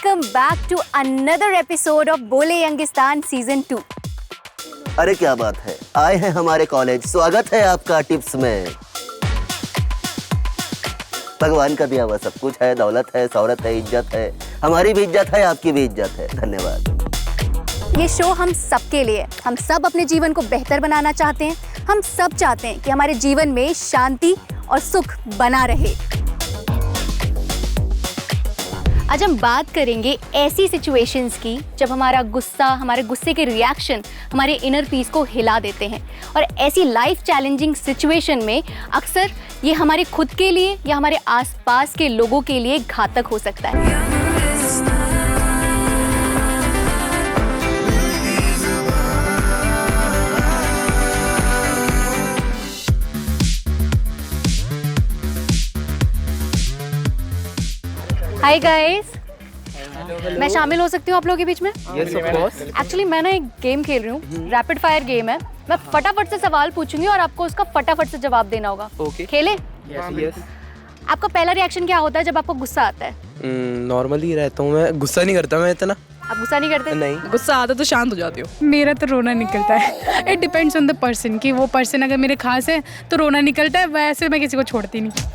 welcome back to another episode of बोले Youngistan season 2। अरे क्या बात है, आए हैं हमारे कॉलेज, स्वागत है आपका टिप्स में। भगवान का दिया हुआ सब कुछ है, दौलत है, शौहरत है, इज्जत है, हमारी भी इज्जत है, आपकी भी इज्जत है। धन्यवाद। ये शो हम सबके लिए, हम सब अपने जीवन को बेहतर बनाना चाहते हैं। हम सब चाहते हैं कि हमारे जीवन में शांति और सुख बना रहे। आज हम बात करेंगे ऐसी सिचुएशंस की जब हमारा गुस्सा, हमारे गुस्से के रिएक्शन हमारे इनर पीस को हिला देते हैं, और ऐसी लाइफ चैलेंजिंग सिचुएशन में अक्सर ये हमारे खुद के लिए या हमारे आसपास के लोगों के लिए घातक हो सकता है। हाय गाइस, मैं शामिल हो सकती हूँ आप लोगों के बीच में? Yes of course. एक्चुअली मैं ना एक गेम खेल रही हूँ, रैपिड फायर गेम है। मैं फटाफट से सवाल पूछूंगी और आपको उसका फटाफट से जवाब देना होगा। ओके। खेले? यस। आपका पहला रिएक्शन क्या होता है जब आपको गुस्सा आता है? नॉर्मली रहता हूँ मैं, गुस्सा नहीं करता मैं इतना। आप गुस्सा नहीं करते? नहीं। गुस्सा आता तो शांत हो जाती हो। मेरा तो रोना निकलता है। It depends on the person कि वो पर्सन अगर मेरे खास है तो रोना निकलता है, वैसे मैं किसी को छोड़ती नहीं।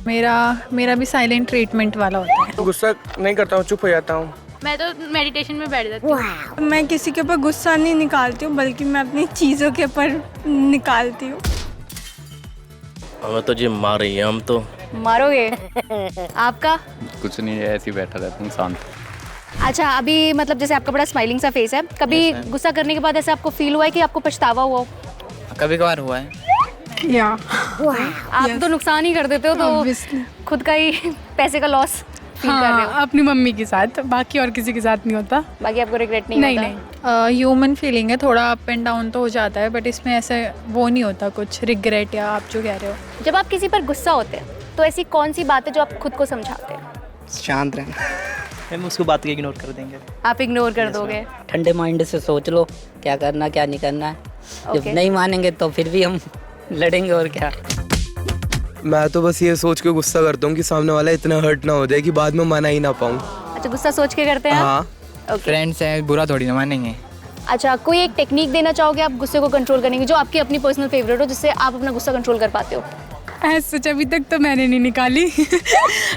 मेरा भी साइलेंट ट्रीटमेंट वाला होता है। गुस्सा नहीं करता हूँ, चुप हो जाता हूँ। मैं तो मेडिटेशन में बैठ जाती हूँ। मैं किसी के ऊपर गुस्सा नहीं निकालती हूँ, बल्कि मैं अपनी चीज़ों के ऊपर निकालती हूँ। हमें तो जी मार रही है, हम तो मारोगे? आपका? कुछ नहीं, ऐसे ही बैठा रहता हूँ शांत। अच्छा, अभी मतलब जैसे आपका बड़ा स्माइलिंग सा फेस है, कभी गुस्सा करने के बाद ऐसे आपको फील हुआ है कि आपको पछतावा हुआ हो? कभी कभार हुआ है। या आप तो नुकसान ही कर देते हो, तो Obviously. खुद का ही पैसे का लॉस फील कर रहे हो। हाँ, अपनी मम्मी के साथ, बाकी और किसी के साथ नहीं होता। बाकी आपको रिग्रेट नहीं नहीं होता? नहीं, ह्यूमन फीलिंग है, थोड़ा अप एंड डाउन तो हो जाता है, बट इसमें ऐसे वो नहीं होता कुछ रिग्रेट या आप जो कह रहे हो। जब आप किसी पर गुस्सा होते हैं तो ऐसी कौन सी बात है जो आप खुद को समझाते हैं? शांत रहना। हम उसको बात को इग्नोर कर देंगे। आप इग्नोर कर दोगे? ठंडे माइंड से सोच लो क्या करना क्या नहीं करना है। जब Okay. नहीं मानेंगे तो फिर भी हम लड़ेंगे, और क्या। मैं तो बस ये सोच के गुस्सा करता हूँ कि सामने वाला इतना हर्ट ना हो जाए कि बाद में मना ही ना पाऊँ। अच्छा, गुस्सा सोच के करते हैं आप? हाँ। Okay. फ्रेंड्स हैं, बुरा थोड़ी ना मानेंगे। अच्छा, कोई एक टेक्निक देना चाहोगे आप गुस्से को कंट्रोल करने की, जो आपकी अपनी पर्सनल फेवरेट हो, जिससे आप अपना गुस्सा कंट्रोल कर पाते हो? सच अभी तक तो मैंने नहीं निकाली।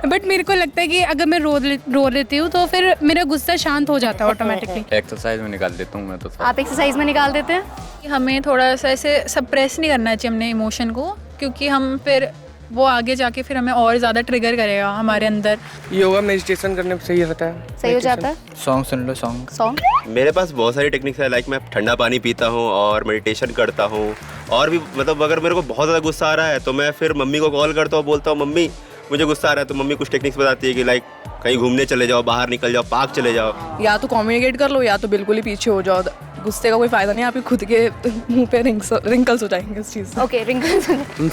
बट मेरे को लगता है कि अगर मैं रो लेती हूँ तो फिर मेरा गुस्सा शांत हो जाता है ऑटोमेटिकली। एक्सरसाइज में निकाल देता हूँ मैं तो। आप एक्सरसाइज में निकाल देते हैं? हमें थोड़ा सा ऐसे सप्रेस नहीं करना चाहिए अपने इमोशन को, क्योंकि हम फिर वो आगे जाके फिर हमें और ज़्यादा ट्रिगर करेगा हमारे अंदर। योगा मेडिटेशन करने में सही रहता है। सही हो जाता है? सॉन्ग सुन लो, सॉन्ग। मेरे पास बहुत सारी टेक्निक्स है, लाइक मैं ठंडा पानी पीता हूँ और मेडिटेशन करता हूँ, और भी मतलब अगर मेरे को बहुत ज़्यादा गुस्सा आ रहा है तो मैं फिर मम्मी को कॉल करता हूँ, बोलता हूँ मम्मी मुझे गुस्सा आ रहा है, तो मम्मी कुछ टेक्निक्स बताती है कि लाइक कहीं घूमने चले जाओ, बाहर निकल जाओ, पार्क चले जाओ। या तो कम्युनिकेट कर लो या तो बिल्कुल ही पीछे हो जाओ। गुस्से का कोई फायदा नहीं, आपके खुद के मुंह पे रिंकल्स हो जाएंगे इस चीज़ से। Okay, wrinkles.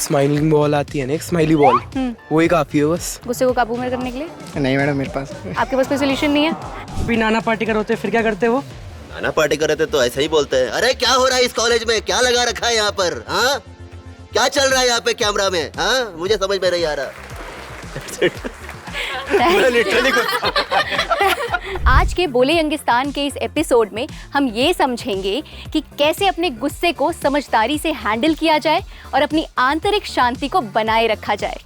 स्माइलिंग बॉल आती है ना, एक स्माइली बॉल, वही काफ़ी है बस। गुस्से को काबू में करने के लिए नहीं मैडम, मेरे पास आपके पास कोई सोल्यूशन नहीं है? भी नाना पार्टी कर होते फिर क्या करते वो? नाना पार्टी कर रहे थे तो ऐसे ही बोलते हैं, अरे क्या हो रहा है इस कॉलेज में, क्या लगा रखा है यहाँ पर, हाँ क्या चल रहा है यहाँ पे कैमरा में, हाँ मुझे समझ में नहीं आ रहा। आज के बोले यंगिस्तान के इस एपिसोड में हम ये समझेंगे कि कैसे अपने गुस्से को समझदारी से हैंडल किया जाए और अपनी आंतरिक शांति को बनाए रखा जाए।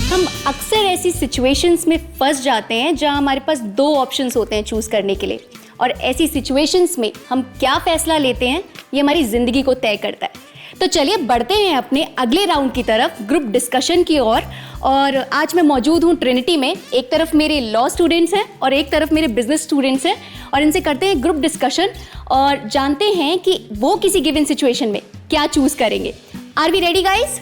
हम अक्सर ऐसी सिचुएशंस में फंस जाते हैं जहां हमारे पास दो ऑप्शंस होते हैं चूज करने के लिए, और ऐसी सिचुएशंस में हम क्या फैसला लेते हैं ये हमारी जिंदगी को तय करता है। तो चलिए बढ़ते हैं अपने अगले राउंड की तरफ, ग्रुप डिस्कशन की ओर। और आज मैं मौजूद हूँ ट्रिनिटी में। एक तरफ मेरे लॉ स्टूडेंट्स हैं और एक तरफ मेरे बिजनेस स्टूडेंट्स हैं, और इनसे करते हैं ग्रुप डिस्कशन और जानते हैं कि वो किसी गिवन सिचुएशन में क्या चूज करेंगे। Are we ready guys?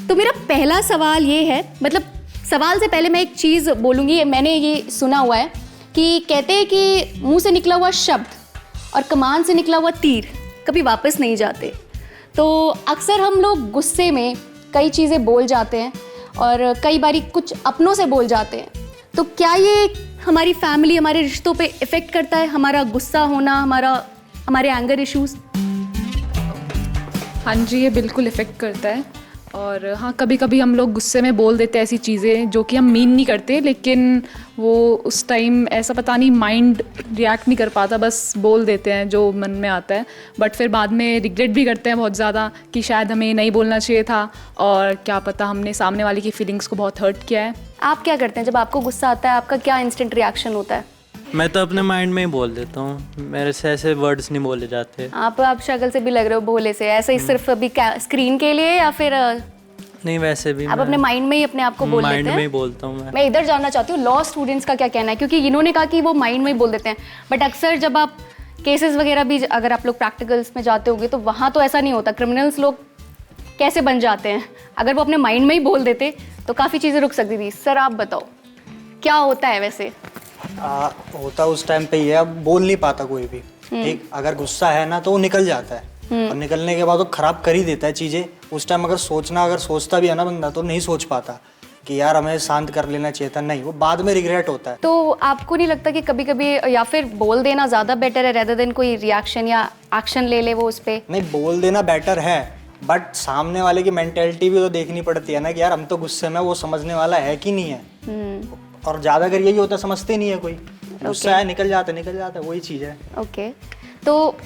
तो मेरा पहला सवाल ये है, मतलब सवाल से पहले मैं एक चीज़ बोलूँगी। मैंने ये सुना हुआ है कि कहते हैं कि मुंह से निकला हुआ शब्द और कमान से निकला हुआ तीर कभी वापस नहीं जाते। तो अक्सर हम लोग गुस्से में कई चीज़ें बोल जाते हैं और कई बारी कुछ अपनों से बोल जाते हैं। तो क्या ये हमारी फैमिली, हमारे रिश्तों पे इफ़ेक्ट करता है हमारा गुस्सा होना, हमारे एंगर इश्यूज़? हाँ जी, ये बिल्कुल इफ़ेक्ट करता है। और हाँ, कभी कभी हम लोग गुस्से में बोल देते हैं ऐसी चीज़ें जो कि हम मीन नहीं करते, लेकिन वो उस टाइम ऐसा पता नहीं माइंड रिएक्ट नहीं कर पाता, बस बोल देते हैं जो मन में आता है। बट फिर बाद में रिग्रेट भी करते हैं बहुत ज़्यादा कि शायद हमें नहीं बोलना चाहिए था, और क्या पता हमने सामने वाले की फीलिंग्स को बहुत हर्ट किया है। आप क्या करते हैं जब आपको गुस्सा आता है? आपका क्या इंस्टेंट रिएक्शन होता है? मैं तो अपने माइंड में ही बोल देता हूँ, मेरे से ऐसे वर्ड्स नहीं बोले जाते। आप शक्ल से भी लग रहे हो भोले से, ऐसे ही सिर्फ अभी स्क्रीन के लिए या फिर नहीं, वैसे भी आप अपने माइंड में ही अपने आप को बोल लेते हैं? माइंड में ही बोलता हूँ मैं। मैं इधर जानना चाहती हूँ लॉ स्टूडेंट्स का क्या कहना है, क्योंकि इन्होंने कहा कि वो माइंड में ही बोल देते हैं, बट अक्सर जब आप केसेस वगैरह भी अगर आप लोग प्रैक्टिकल्स में जाते होंगे तो वहाँ तो ऐसा नहीं होता। क्रिमिनल्स लोग कैसे बन जाते हैं? अगर वो अपने माइंड में ही बोल देते तो काफ़ी चीज़ें रुक सकती थी। सर आप बताओ क्या होता है वैसे? होता उस टाइम पे ही है, अब बोल नहीं पाता कोई भी। ठीक, अगर गुस्सा है ना तो वो निकल जाता है, और निकलने के बाद वो खराब कर ही देता है चीजें। उस टाइम अगर सोचता भी है ना बंदा, तो नहीं सोच पाता कि यार हमें शांत कर लेना चाहिए था, नहीं, वो बाद में रिग्रेट होता है। तो आपको नहीं लगता कि कभी कभी या फिर बोल देना ज़्यादा बेटर है रेदर देन कोई रिएक्शन या एक्शन ले वो उस पर? नहीं, बोल देना बेटर है, बट सामने वाले की मेंटेलिटी भी तो देखनी पड़ती है ना कि यार हम तो गुस्से में, वो समझने वाला है कि नहीं है। और ज़्यादातर यही होता है, समझते नहीं है कोई, गुस्सा है निकल जाता है, वही चीज़ है। ओके, तो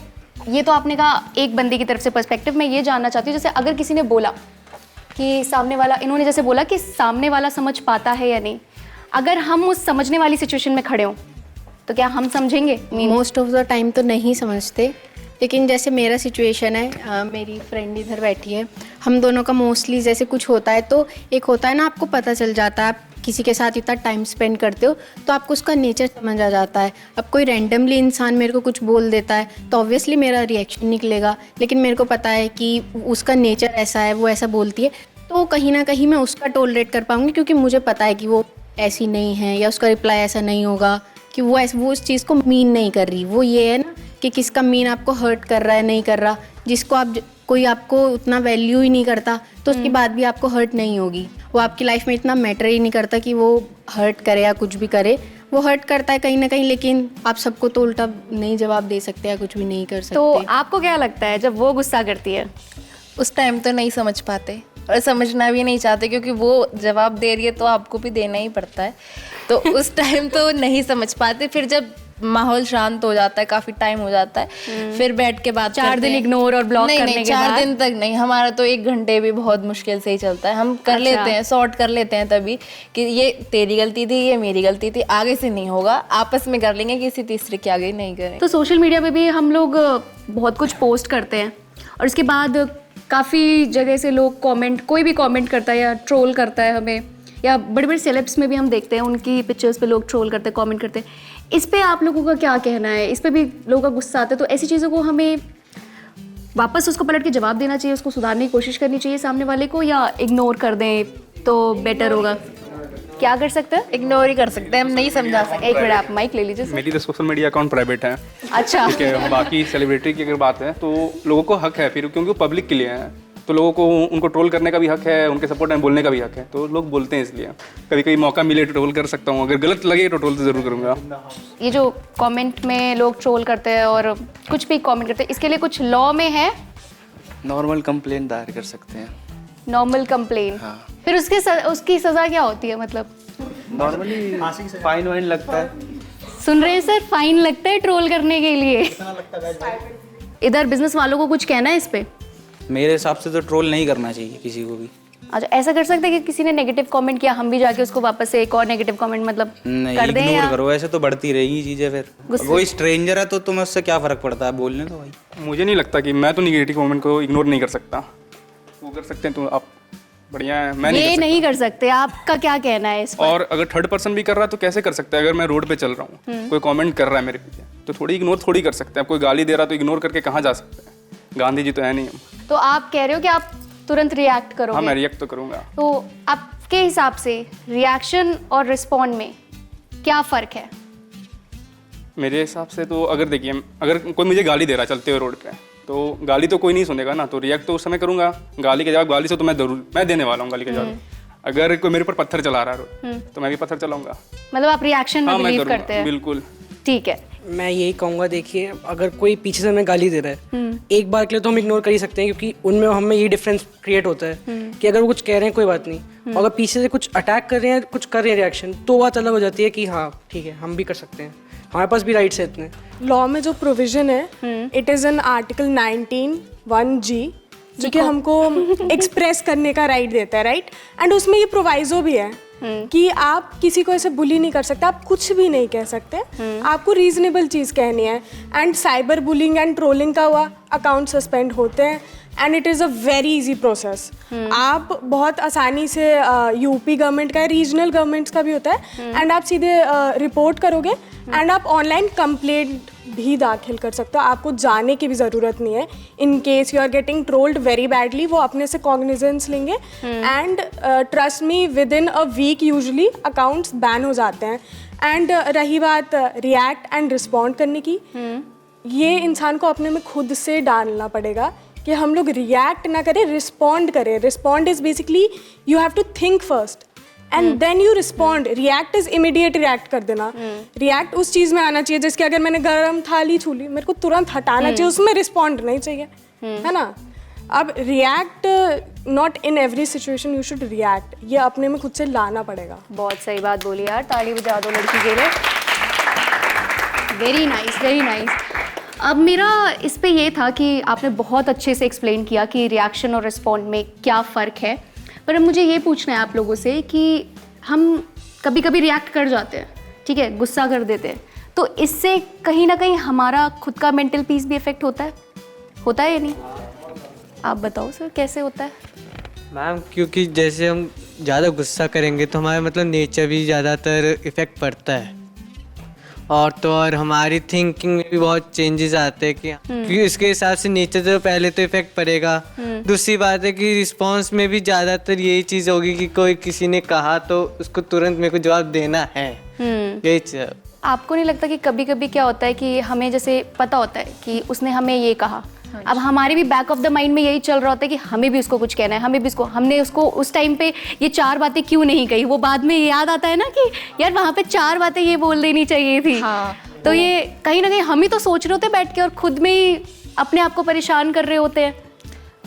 ये तो आपने कहा एक बंदे की तरफ से पर्सपेक्टिव। मैं ये जानना चाहती हूँ, जैसे अगर किसी ने बोला कि सामने वाला, इन्होंने जैसे बोला कि सामने वाला समझ पाता है या नहीं, अगर हम उस समझने वाली सिचुएशन में खड़े हों तो क्या हम समझेंगे? मोस्ट ऑफ द टाइम तो नहीं समझते, लेकिन जैसे मेरा सिचुएशन है, मेरी फ्रेंड इधर बैठी है, हम दोनों का मोस्टली जैसे कुछ होता है तो एक होता है ना, आपको पता चल जाता है, आप किसी के साथ इतना टाइम स्पेंड करते हो तो आपको उसका नेचर समझ आ जाता है। अब कोई रैंडमली इंसान मेरे को कुछ बोल देता है तो ऑब्वियसली मेरा रिएक्शन निकलेगा, लेकिन मेरे को पता है कि उसका नेचर ऐसा है, वो ऐसा बोलती है, तो कहीं ना कहीं मैं उसका टॉलरेट कर पाऊँगी, क्योंकि मुझे पता है कि वो ऐसी नहीं है या उसका रिप्लाई ऐसा नहीं होगा, कि वो उस चीज़ को मीन नहीं कर रही। वो ये है ना कि किसका मीन आपको हर्ट कर रहा है, नहीं कर रहा, जिसको कोई आपको उतना वैल्यू ही नहीं करता तो उसके बाद भी आपको हर्ट नहीं होगी। वो आपकी लाइफ में इतना मैटर ही नहीं करता कि वो हर्ट करे या कुछ भी करे, वो हर्ट करता है कहीं ना कहीं, लेकिन आप सबको तो उल्टा नहीं जवाब दे सकते या कुछ भी नहीं कर सकते। तो आपको क्या लगता है जब वो गुस्सा करती है? उस टाइम तो नहीं समझ पाते और समझना भी नहीं चाहते, क्योंकि वो जवाब दे रही है तो आपको भी देना ही पड़ता है, तो उस टाइम तो नहीं समझ पाते। फिर जब माहौल शांत हो जाता है, काफ़ी टाइम हो जाता है, फिर बैठ के बात 4 दिन इग्नोर और ब्लॉक करने के बाद? 4 दिन तक नहीं, हमारा तो 1 घंटे भी बहुत मुश्किल से ही चलता है। हम कर लेते हैं, सॉर्ट कर लेते हैं तभी कि ये तेरी गलती थी, ये मेरी गलती थी, आगे से नहीं होगा, आपस में कर लेंगे, किसी तीसरे के आगे नहीं करें। तो सोशल मीडिया पे भी हम लोग बहुत कुछ पोस्ट करते हैं और उसके बाद काफ़ी जगह से लोग कोई भी कॉमेंट करता है या ट्रोल करता है हमें, या बड़े बड़े सेलेब्स में भी हम देखते हैं उनकी पिक्चर्स पे लोग ट्रोल करते हैं, कमेंट करते हैं। इस पे आप लोगों का क्या कहना है? इस पे भी लोगों का गुस्सा आता है, तो ऐसी चीज़ों को हमें वापस उसको पलट के जवाब देना चाहिए, उसको सुधारने की कोशिश करनी चाहिए सामने वाले को, या इग्नोर कर दें तो बेटर होगा? क्या कर सकते हैं? इग्नोर ही कर सकते हैं, हम नहीं समझा सकते। एक मिनट आप माइक ले लीजिए। मेरी तो सोशल मीडिया अकाउंट प्राइवेट है। अच्छा, ठीक है, बाकी सेलिब्रिटी की अगर बात है तो लोगों को हक है, फिर क्योंकि वो पब्लिक के लिए है तो लोगों को उनको ट्रोल करने का भी हक है, उनके सपोर्ट में बोलने का भी हक है, तो लोग बोलते हैं। इसलिए कभी कभी मौका मिले तो ट्रोल कर सकता हूँ, अगर गलत लगे तो ट्रोल तो ज़रूर करूँगा। ये जो कमेंट में लोग ट्रोल करते हैं और कुछ भी कमेंट करते हैं, इसके लिए कुछ लॉ में है? नॉर्मल कंप्लेंट दायर कर सकते हैं। Normal complain? हाँ। फिर उसकी सज़ा क्या होती है? मतलब नॉर्मली फाइन वाइन लगता है। सुन रहे हैं सर, फाइन लगता है ट्रोल करने के लिए। इधर बिजनेस वालों को कुछ कहना है इस पे? मेरे हिसाब से तो ट्रोल नहीं करना चाहिए किसी को भी। अच्छा, ऐसा कर सकते हैं कि किसी ने नेगेटिव कमेंट किया, हम भी जाके उसको वापस से एक और नेगेटिव कमेंट मतलब कर दें? इग्नोर करो, ऐसे तो बढ़ती रहेगी चीजें। फिर कोई स्ट्रेंजर है तो तुम्हें उससे क्या फर्क पड़ता है, बोलने तो भाई। मुझे नहीं लगता कि मैं तो नेगेटिव कमेंट को इग्नोर नहीं कर सकता, वो कर सकते हैं तो आप बढ़िया है, मैं नहीं कर सकते। आपका क्या कहना है इस पर? और अगर थर्ड पर्सन भी कर रहा है तो कैसे कर सकते हैं? अगर मैं रोड पे चल रहा हूँ, कोई कमेंट कर रहा है मेरे पीछे, तो थोड़ी इग्नोर थोड़ी कर सकते हैं। कोई गाली दे रहा तो इग्नोर करके कहाँ जा सकते हैं? गांधी जी तो है नहीं हम। तो आप कह रहे हो कि आप तुरंत रिएक्ट करोगे? हाँ, मैं रिएक्ट तो करूँगा। तो आपके हिसाब से रिएक्शन और रिस्पॉन्ड में क्या फ़र्क है? मेरे हिसाब से तो अगर देखिए, अगर कोई मुझे गाली दे रहा है चलते हुए रोड पे, तो गाली तो कोई नहीं सुनेगा ना, तो रिएक्ट तो उस समय करूँगा। गाली के जवाब, गाली से तो मैं देने वाला हूँ गाली के जवाब। अगर कोई मेरे ऊपर पत्थर चला रहा है तो मैं भी पत्थर चलाऊंगा। मतलब आप रिएक्शन में बिलीव करते हैं? बिल्कुल। ठीक है, मैं यही कहूँगा, देखिए अगर कोई पीछे से हमें गाली दे रहा है, एक बार के लिए तो हम इग्नोर कर ही सकते हैं, क्योंकि उनमें हमें ये डिफरेंस क्रिएट होता है कि अगर वो कुछ कह रहे हैं कोई बात नहीं, और अगर पीछे से कुछ अटैक कर रहे हैं, कुछ कर रहे हैं रिएक्शन, तो बात अलग हो जाती है कि हाँ ठीक है हम भी कर सकते हैं, हमारे पास भी राइट्स है इतने। लॉ में जो प्रोविजन है it is an article 19(1)(g) जो कि हमको एक्सप्रेस करने का राइट देता है, राइट। एंड उसमें ये प्रोवाइजो भी है कि आप किसी को ऐसे बुली नहीं कर सकते, आप कुछ भी नहीं कह सकते, आपको रीजनेबल चीज़ कहनी है। And cyber bullying and trolling का हुआ अकाउंट सस्पेंड होते हैं and it is a very easy process. आप बहुत आसानी से यूपी गवर्नमेंट का, रीजनल गवर्नमेंट्स का भी होता है, एंड आप सीधे रिपोर्ट करोगे एंड आप ऑनलाइन कंप्लेंट भी दाखिल कर सकते हो, आपको जाने की भी ज़रूरत नहीं है। In case you are getting trolled very badly, वो अपने से कॉग्निजेंस लेंगे and trust me within a week usually accounts ban हो जाते हैं। एंड रही बात रिएक्ट एंड रिस्पॉन्ड करने की, ये इंसान को अपने में खुद से डालना पड़ेगा कि हम लोग रिएक्ट ना करें, रिस्पॉन्ड करें। Respond is basically you have to think first and then you respond. React is immediate react कर देना। रिएक्ट उस चीज़ में आना चाहिए जैसे कि अगर मैंने गर्म थाली छू ली, मेरे को तुरंत हटाना चाहिए, उसमें रिस्पॉन्ड नहीं चाहिए, है ना। अब react not in every situation you should react, ये अपने में खुद से लाना पड़ेगा। बहुत सही बात बोली यार, ताली बजा दो लड़की के लिए। Very nice, very nice. अब मेरा इस पे ये था कि आपने बहुत अच्छे से एक्सप्लेन किया कि रिएक्शन और रिस्पॉन्ड में क्या फ़र्क है, पर अब मुझे ये पूछना है आप लोगों से कि हम कभी कभी रिएक्ट कर जाते हैं, ठीक है, गुस्सा कर देते हैं, तो इससे कहीं ना कहीं हमारा खुद का मेंटल पीस भी इफेक्ट होता है या नहीं? आप बताओ सर, कैसे होता है? मैम क्योंकि जैसे हम ज़्यादा गुस्सा करेंगे तो हमारे मतलब नेचर भी ज़्यादातर इफ़ेक्ट पड़ता है, और तो और हमारी थिंकिंग में भी बहुत चेंजेस आते हैं कि क्योंकि उसके हिसाब से नेचर तो पहले तो इफेक्ट पड़ेगा। दूसरी बात है कि रिस्पांस में भी ज़्यादातर यही चीज़ होगी कि कोई किसी ने कहा तो उसको तुरंत मेरे को जवाब देना है, यही चीज़। आपको नहीं लगता कि कभी कभी क्या होता है कि हमें जैसे पता होता है कि उसने हमें ये कहा, अब हमारे भी बैक ऑफ द माइंड में यही चल रहा होता है कि हमें भी उसको कुछ कहना है, हमें भी हमने उसको उस टाइम पे ये 4 बातें क्यों नहीं कही, वो बाद में याद आता है ना कि यार वहाँ पे 4 बातें ये बोल देनी चाहिए थी। तो ये कहीं ना कहीं हम ही तो सोच रहे होते हैं बैठ के और खुद में ही अपने आप को परेशान कर रहे होते हैं।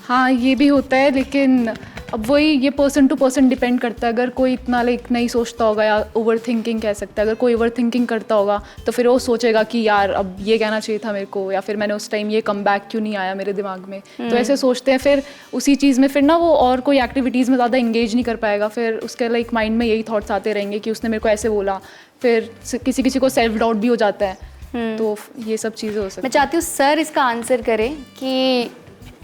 हाँ ये भी होता है, लेकिन अब वही ये पर्सन टू पर्सन डिपेंड करता है। अगर कोई इतना नहीं सोचता होगा या ओवर थिंकिंग कह सकता है, अगर कोई ओवर थिंकिंग करता होगा तो फिर वो सोचेगा कि यार अब ये कहना चाहिए था मेरे को, या फिर मैंने उस टाइम ये कम बैक क्यों नहीं आया मेरे दिमाग में। तो ऐसे सोचते हैं, फिर उसी चीज़ में फिर ना वो और कोई एक्टिविटीज़ में ज़्यादा इंगेज नहीं कर पाएगा, फिर उसके माइंड में यही थॉट्स आते रहेंगे कि उसने मेरे को ऐसे बोला, फिर किसी को सेल्फ डाउट भी हो जाता है। तो ये सब चीज़ें हो सकती हैं। मैं चाहती हूँ सर इसका आंसर करें कि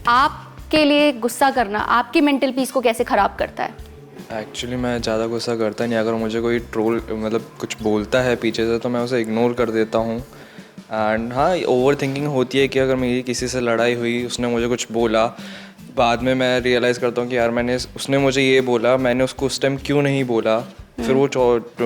आप के लिए गुस्सा करना आपकी मेंटल पीस को कैसे ख़राब करता है? एक्चुअली मैं ज़्यादा गुस्सा करता नहीं, अगर मुझे कोई ट्रोल मतलब कुछ बोलता है पीछे से तो मैं उसे इग्नोर कर देता हूँ। एंड हाँ, ओवर थिंकिंग होती है कि अगर मेरी किसी से लड़ाई हुई, उसने मुझे कुछ बोला, बाद में मैं रियलाइज़ करता हूँ कि यार उसने मुझे ये बोला, मैंने उसको उस टाइम क्यों नहीं बोला। फिर वो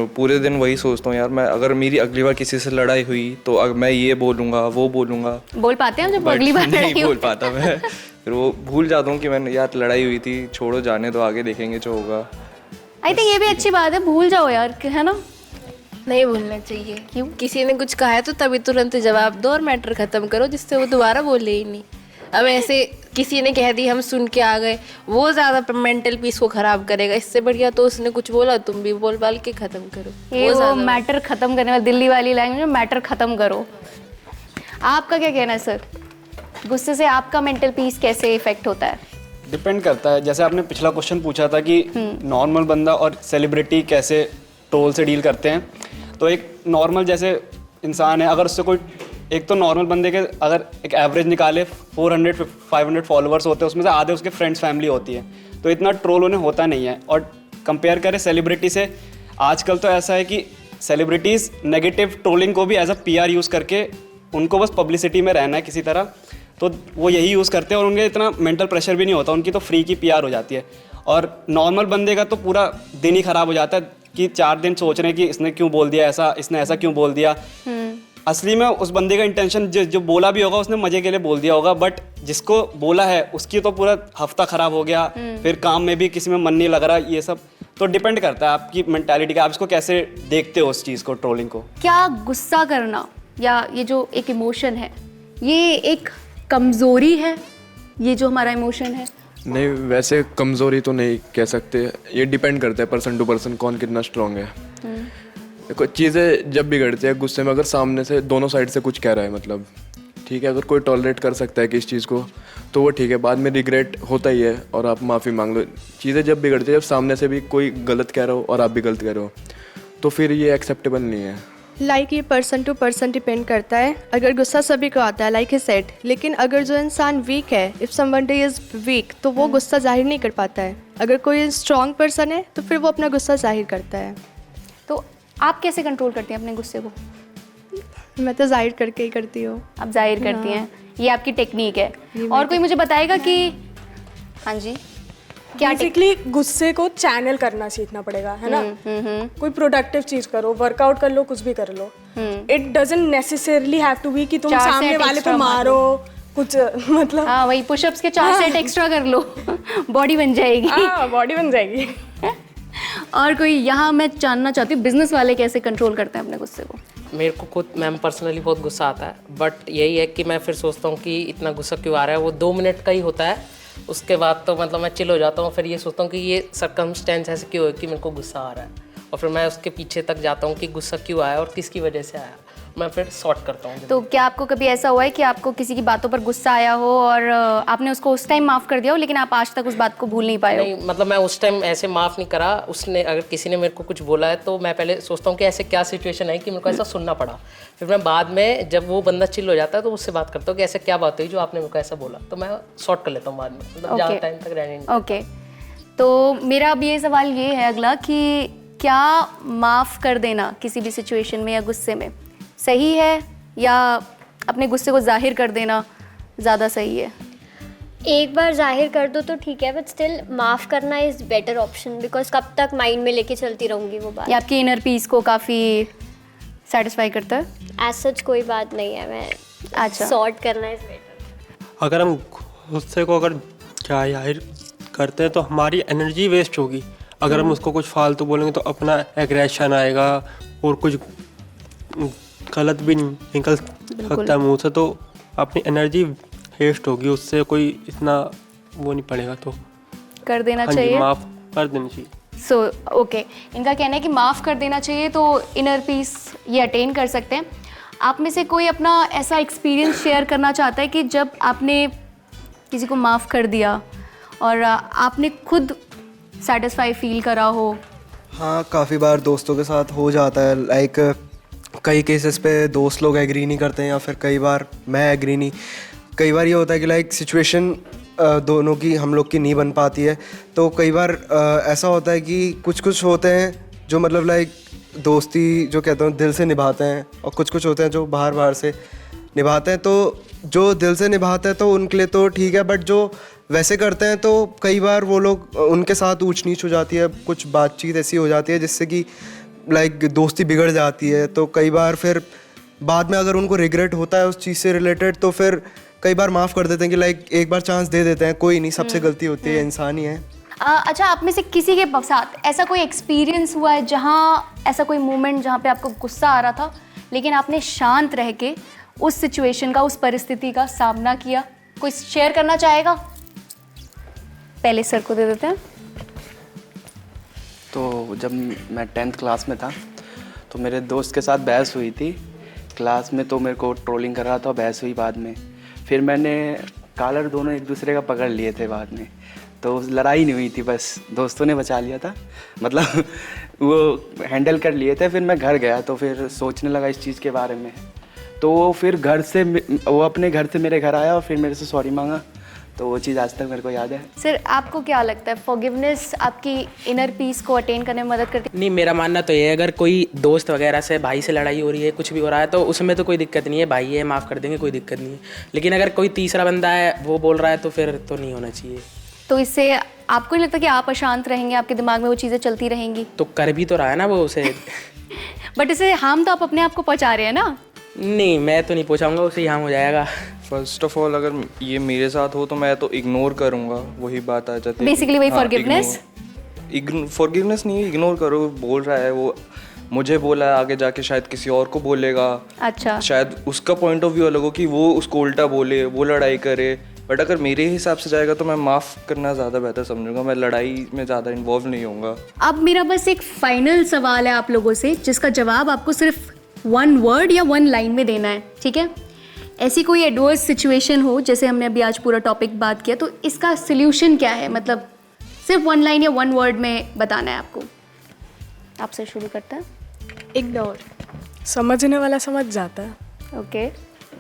पूरे दिन वही सोचता हूँ यार, मैं अगर मेरी अगली बार किसी से लड़ाई हुई तो अब मैं ये बोलूँगा वो बोलूँगा। बोल पाते हैं जब अगली बार नहीं बोल पाता मैं, फिर वो भूल जाता हूँ कि मैंने यार लड़ाई हुई थी, छोड़ो जाने दो, आगे देखेंगे जो होगा। आई थिंक ये भी अच्छी बात है, भूल जाओ यार, है ना। नहीं भूलना चाहिए। क्यों? किसी ने कुछ कहा है तो तभी तुरंत जवाब दो और मैटर ख़त्म करो, जिससे वो दोबारा बोले ही नहीं। अब ऐसे किसी ने कह दी, हम सुन के आ गए, वो ज़्यादा मेंटल पीस को ख़राब करेगा। इससे बढ़िया तो उसने कुछ बोला, तुम भी बोल बाल के ख़त्म करो। ये वो मैटर ख़त्म करने वाली दिल्ली वाली लैंग्वेज में, मैटर ख़त्म करो। आपका क्या कहना है सर, गुस्से से आपका मेंटल पीस कैसे इफेक्ट होता है? डिपेंड करता है। जैसे आपने पिछला क्वेश्चन पूछा था कि नॉर्मल बंदा और सेलिब्रिटी कैसे ट्रोल से डील करते हैं, तो एक नॉर्मल जैसे इंसान है, अगर उससे कोई एक तो नॉर्मल बंदे के अगर एक एवरेज निकाले 400-500 फॉलोअर्स होते हैं, उसमें से आधे उसके फ्रेंड्स फैमिली होती है, तो इतना ट्रोल उन्हें होता नहीं है। और कंपेयर करें सेलिब्रिटी से, आजकल तो ऐसा है कि सेलिब्रिटीज़ नेगेटिव ट्रोलिंग को भी एज अ PR यूज़ करके, उनको बस पब्लिसिटी में रहना है किसी तरह, तो वो यही यूज़ करते हैं और उनके इतना मेंटल प्रेशर भी नहीं होता, उनकी तो फ्री की PR हो जाती है। और नॉर्मल बंदे का तो पूरा दिन ही ख़राब हो जाता है कि 4 दिन सोच रहे हैं कि इसने क्यों बोल दिया ऐसा, इसने ऐसा क्यों बोल दिया। असली में उस बंदे का इंटेंशन जो बोला भी होगा उसने मज़े के लिए बोल दिया होगा, बट जिसको बोला है उसकी तो पूरा हफ्ता ख़राब हो गया, फिर काम में भी किसी में मन नहीं लग रहा। ये सब तो डिपेंड करता है आपकी मेंटालिटी का, आप इसको कैसे देखते हो उस चीज़ को, ट्रोलिंग को। क्या गुस्सा करना या ये जो एक इमोशन है, ये एक कमज़ोरी है, ये जो हमारा इमोशन है? नहीं, वैसे कमज़ोरी तो नहीं कह सकते, ये डिपेंड करता है पर्सन टू पर्सन कौन कितना स्ट्रांग है। कुछ चीज़ें जब बिगड़ती है गुस्से में, अगर सामने से दोनों साइड से कुछ कह रहा है मतलब ठीक है, अगर कोई टॉलरेट कर सकता है कि इस चीज़ को तो वो ठीक है, बाद में रिग्रेट होता ही है और आप माफ़ी मांग लो। चीज़ें जब बिगड़ती है, जब सामने से भी कोई गलत कह रहा हो और आप भी गलत कह रहे हो, तो फिर ये एक्सेप्टेबल नहीं है। लाइक ये पर्सन टू पर्सन डिपेंड करता है। अगर गुस्सा सभी को आता है लाइक ही सेड, लेकिन अगर जो इंसान वीक है, इफ़ समबडी इज़ वीक, तो वो गुस्सा जाहिर नहीं कर पाता है। अगर कोई स्ट्रॉन्ग पर्सन है तो फिर वो अपना गुस्सा जाहिर करता है। तो आप कैसे कंट्रोल करती हैं अपने गुस्से को? मैं तो जाहिर करके ही करती हूँ। आप जाहिर करती हैं, ये आपकी टेक्निक है। और कोई मुझे बताएगा कि हाँ जी क्या बेसिकली गुस्से को चैनल करना सीखना पड़ेगा, है ना? कोई प्रोडक्टिव चीज करो, वर्कआउट कर लो, कुछ भी कर लो। It doesn't necessarily have to be कि तुम सामने वाले को मारो कुछ, मतलब हाँ वही पुशअप्स के 4 सेट एक्स्ट्रा कर लो, बॉडी बन जाएगी। हाँ बॉडी बन जाएगी। और कोई यहाँ मैं जानना चाहती हूँ, बिजनेस वाले कैसे कंट्रोल करते हैं अपने गुस्से को? मेरे को खुद मैम पर्सनली बहुत गुस्सा आता है, बट यही है कि मैं फिर सोचता हूँ कि इतना गुस्सा क्यों आ रहा है। वो 2 मिनट का ही होता है, उसके बाद तो मतलब मैं चिल हो जाता हूँ। फिर ये सोचता हूँ कि ये सर्कमस्टेंस ऐसे क्यों है कि मेरे को गुस्सा आ रहा है, और फिर मैं उसके पीछे तक जाता हूँ कि गुस्सा क्यों आया और किसकी वजह से आया, मैं फिर सॉर्ट करता हूँ। तो क्या आपको कभी ऐसा हुआ है कि आपको किसी की बातों पर गुस्सा आया हो और आपने उसको उस टाइम माफ़ कर दिया हो, लेकिन आप आज तक उस बात को भूल नहीं पाए हो? नहीं, मतलब मैं उस टाइम ऐसे माफ़ नहीं करा। उसने अगर किसी ने मेरे को कुछ बोला है तो मैं पहले सोचता हूँ कि ऐसे क्या सिचुएशन है कि मेरे को ऐसा सुनना पड़ा। फिर मैं बाद में जब वो बंदा चिल हो जाता है तो उससे बात करता हूँ कि ऐसे क्या बात हुई जो आपने मेरे को ऐसा बोला, तो मैं सॉर्ट कर लेता हूँ बाद में, मतलब ज़्यादा टाइम तक रहने नहीं। ओके, तो मेरा अब ये सवाल ये है अगला कि क्या माफ़ कर देना किसी भी सिचुएशन में या गुस्से में सही है, या अपने गुस्से को जाहिर कर देना ज़्यादा सही है? एक बार जाहिर कर दो तो ठीक है, बट स्टिल माफ़ करना इज़ बेटर ऑप्शन, बिकॉज कब तक माइंड में लेके चलती रहूँगी वो बात। ये आपकी इनर पीस को काफ़ी सेटिस्फाई करता है? एज सच कोई बात नहीं है, मैं अच्छा सॉर्ट करना इज़ बेटर। अगर हम गुस्से को अगर जाहिर करते हैं तो हमारी एनर्जी वेस्ट होगी। अगर हम उसको कुछ फालतू बोलेंगे तो अपना एग्रेशन आएगा और कुछ गलत भी निकल सकता है मुँह से, तो अपनी एनर्जी वेस्ट होगी, उससे कोई इतना वो नहीं पड़ेगा। तो कर देना हाँ चाहिए, माफ़ कर देना चाहिए। सो ओके, इनका कहना है कि माफ़ कर देना चाहिए तो इनर पीस ये अटेन कर सकते हैं। आप में से कोई अपना ऐसा एक्सपीरियंस शेयर करना चाहता है कि जब आपने किसी को माफ़ कर दिया और आपने खुद सेटिस्फाई फील करा हो? हाँ, काफ़ी बार दोस्तों के साथ हो जाता है। लाइक कई केसेस पे दोस्त लोग एग्री नहीं करते हैं, या फिर कई बार मैं एग्री नहीं। कई बार ये होता है कि लाइक सिचुएशन दोनों की हम लोग की नहीं बन पाती है, तो कई बार ऐसा होता है कि कुछ होते हैं जो मतलब लाइक दोस्ती जो कहता हूँ दिल से निभाते हैं, और कुछ होते हैं जो बाहर से निभाते हैं। तो जो दिल से निभाते हैं तो उनके लिए तो ठीक है, बट जो वैसे करते हैं तो कई बार वो लोग उनके साथ ऊंच नीच हो जाती है, कुछ बातचीत ऐसी हो जाती है जिससे कि लाइक दोस्ती बिगड़ जाती है। तो कई बार फिर बाद में अगर उनको रिग्रेट होता है उस चीज़ से रिलेटेड, तो फिर कई बार माफ़ कर देते हैं कि लाइक एक बार चांस दे देते हैं, कोई नहीं, सबसे गलती होती है, इंसान ही है। अच्छा, आप में से किसी के साथ ऐसा कोई एक्सपीरियंस हुआ है जहाँ ऐसा कोई मोमेंट जहाँ पे आपको गुस्सा आ रहा था लेकिन आपने शांत रह के उस सिचुएशन का, उस परिस्थिति का सामना किया? कोई शेयर करना चाहेगा? पहले सर को दे देते हैं। तो जब मैं 10th क्लास में था तो मेरे दोस्त के साथ बहस हुई थी क्लास में, तो मेरे को ट्रोलिंग कर रहा था, बहस हुई बाद में। फिर मैंने कॉलर दोनों एक दूसरे का पकड़ लिए थे बाद में, तो लड़ाई नहीं हुई थी, बस दोस्तों ने बचा लिया था, मतलब वो हैंडल कर लिए थे। फिर मैं घर गया तो फिर सोचने लगा इस चीज़ के बारे में, तो वो फिर वो अपने घर से मेरे घर आया और फिर मेरे से सॉरी मांगा, तो वो चीज़ आज तक मेरे को याद है। सर, आपको क्या लगता है फॉरगिवनेस आपकी इनर पीस को अटेन करने में मदद करती है? नहीं, मेरा मानना तो ये है, अगर कोई दोस्त वगैरह से, भाई से लड़ाई हो रही है, कुछ भी हो रहा है, तो उसमें तो कोई दिक्कत नहीं है, भाई है माफ़ कर देंगे, कोई दिक्कत नहीं है। लेकिन अगर कोई तीसरा बंदा है वो बोल रहा है तो फिर तो नहीं होना चाहिए। तो इससे आपको नहीं लगता कि आप अशांत रहेंगे, आपके दिमाग में वो चीज़ें चलती रहेंगी? तो कर भी तो रहा है ना वो उसे। बट इसे हार्म तो आप अपने आप को पहुँचा रहे हैं ना? नहीं, मैं तो नहीं पहुँचाऊँगा, उसे हार्म हो जाएगा। फर्स्ट ऑफ ऑल अगर ये मेरे साथ हो तो मैं तो इग्नोर करूँगा, वही बात आ जाती है। बेसिकली वही फॉरगिवनेस? फॉरगिवनेस नहीं, इग्नोर करो, बोल रहा है वो, मुझे बोला है, आगे जाके शायद किसी और को बोलेगा। अच्छा। शायद उसका पॉइंट ऑफ व्यू अलग हो कि वो उसको उल्टा बोले, वो लड़ाई करे। बट अगर मेरे हिसाब से जाएगा तो मैं माफ़ करना ज़्यादा बेहतर समझूंगा, मैं लड़ाई में ज़्यादा इन्वॉल्व नहीं होऊंगा। अब मेरा बस एक फाइनल सवाल है आप लोगों से, जिसका जवाब आपको सिर्फ 1 वर्ड या 1 लाइन में देना है, ठीक है? ऐसी कोई एडवर्स सिचुएशन हो, जैसे हमने अभी आज पूरा टॉपिक बात किया, तो इसका सोल्यूशन क्या है? मतलब सिर्फ 1 लाइन या 1 वर्ड में बताना है आपको। आपसे शुरू करता है। इग्नोर। समझने वाला समझ जाता है। ओके।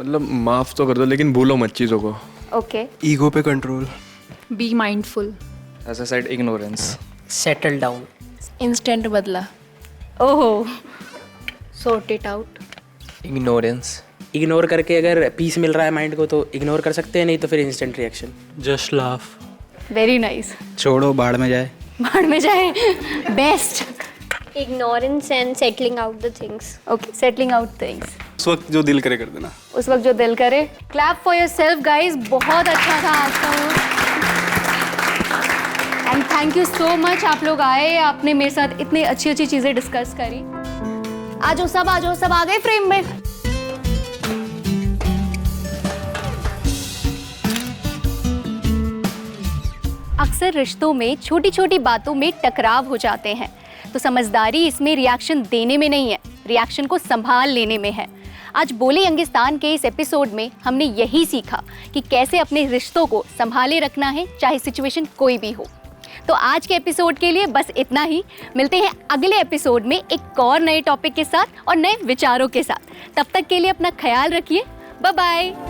मतलब माफ़ तो कर दो लेकिन भूलो मत चीज़ों को। ओके। ईगो पे control. Be mindful. As I said, ignorance. Settle down. Instant बदला। ओहो। Sort it out. Ignorance. Ignore करके अगर पीस मिल रहा है माइंड को तो इग्नोर कर सकते हैं, नहीं तो फिर instant reaction. Just laugh. Very nice. छोड़ो, बाढ़ में जाए। बाढ़ में जाए, best. Ignorance and settling out the things. Okay, settling out things. उस वक्त जो दिल करे कर देना। उस वक्त जो दिल करे। Clap for yourself guys, बहुत अच्छा था आज का वो। And thank you so much, आप लोग आए, आपने मेरे साथ इतनी अच्छी अच्छी चीज़ें डिस्कस करी। आज सब आ गए फ्रेम में। अक्सर रिश्तों में छोटी छोटी बातों में टकराव हो जाते हैं, तो समझदारी इसमें रिएक्शन देने में नहीं है, रिएक्शन को संभाल लेने में है। आज बोले यंगिस्तान के इस एपिसोड में हमने यही सीखा कि कैसे अपने रिश्तों को संभाले रखना है, चाहे सिचुएशन कोई भी हो। तो आज के एपिसोड के लिए बस इतना ही। मिलते हैं अगले एपिसोड में एक और नए टॉपिक के साथ और नए विचारों के साथ। तब तक के लिए अपना ख्याल रखिए। Bye bye.